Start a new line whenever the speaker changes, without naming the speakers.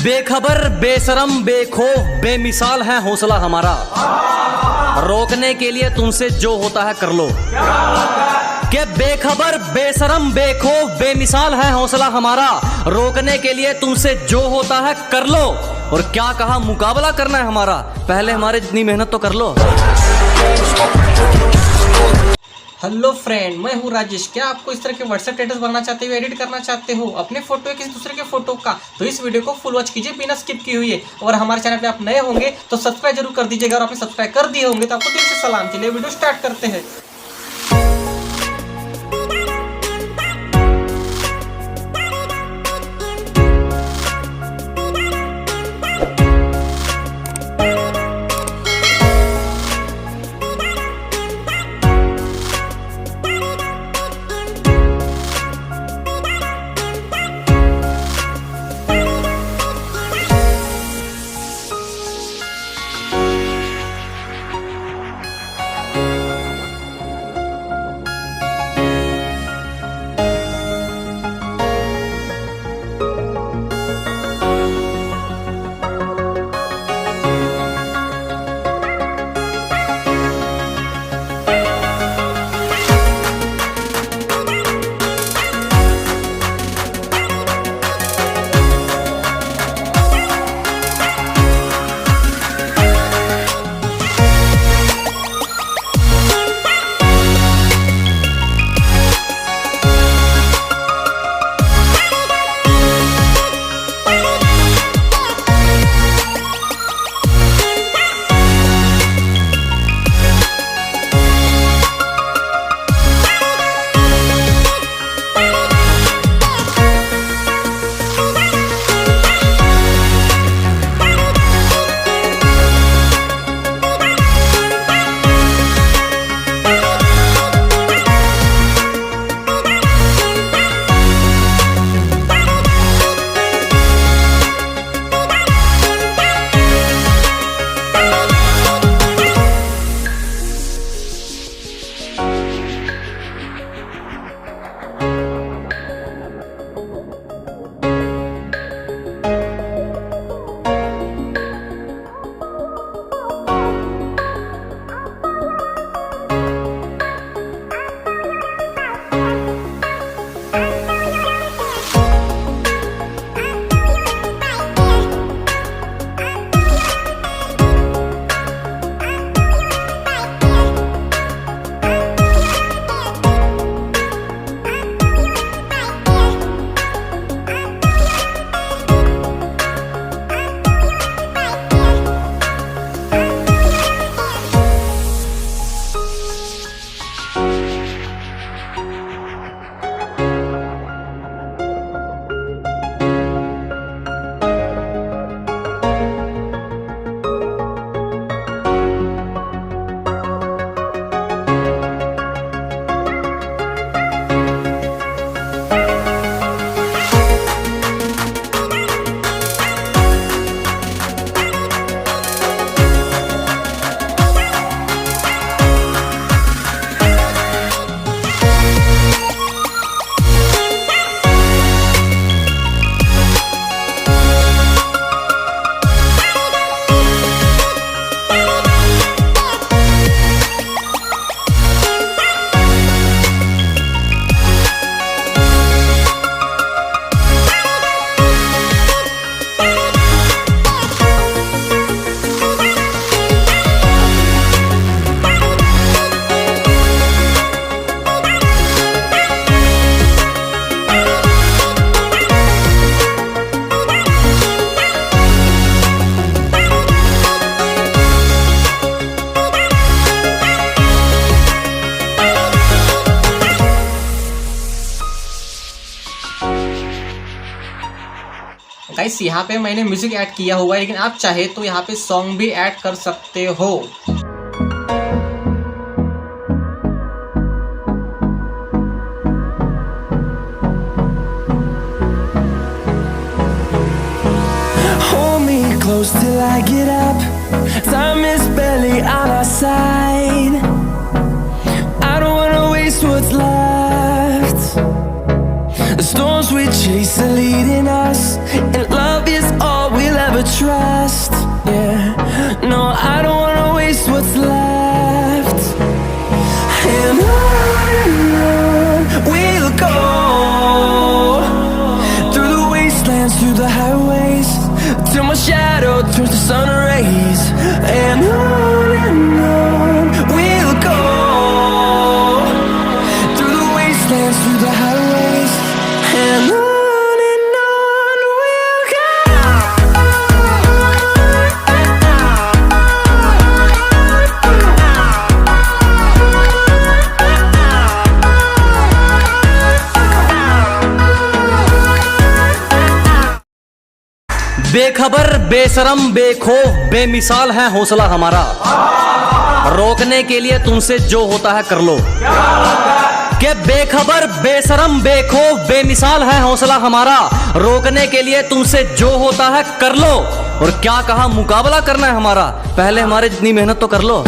बेखबर बेशरम बेखौफ बेमिसाल है हौसला हमारा, रोकने के लिए तुमसे जो होता है कर लो। कि बेखबर बेशरम बेखौफ बेमिसाल है हौसला हमारा, रोकने के लिए तुमसे जो होता है कर लो। और क्या कहा, मुकाबला करना है हमारा, पहले हमारे जितनी मेहनत तो कर लो।
हेलो फ्रेंड, मैं हूँ राजेश। क्या आपको इस तरह के व्हाट्सएप स्टेटस बनाना चाहते हो, एडिट करना चाहते हो अपने फोटो या किसी दूसरे के फोटो का, तो इस वीडियो को फुल वॉच कीजिए बिना स्किप की हुई है। और हमारे चैनल पे आप नए होंगे तो सब्सक्राइब जरूर कर दीजिएगा, और आपने सब्सक्राइब कर दिए होंगे तो आपको दिल से सलाम। चलिए वीडियो स्टार्ट करते हैं। गाइस, यहाँ पे मैंने म्यूजिक ऐड किया हुआ है, लेकिन आप चाहे तो यहाँ पे सॉन्ग भी ऐड कर सकते हो।
Hold me close till I get up. Time is barely on our side. I don't wanna waste what's left. The storms we chase are leading us, and love is all we
बेखबर बेशरम बेखौफ बेमिसाल है हौसला हमारा, रोकने के लिए तुमसे जो होता है कर लो। कि बेखबर बेशरम बेखौफ बेमिसाल है हौसला हमारा, रोकने के लिए तुमसे जो होता है कर लो। और क्या कहा, मुकाबला करना है हमारा, पहले हमारे जितनी मेहनत तो कर लो।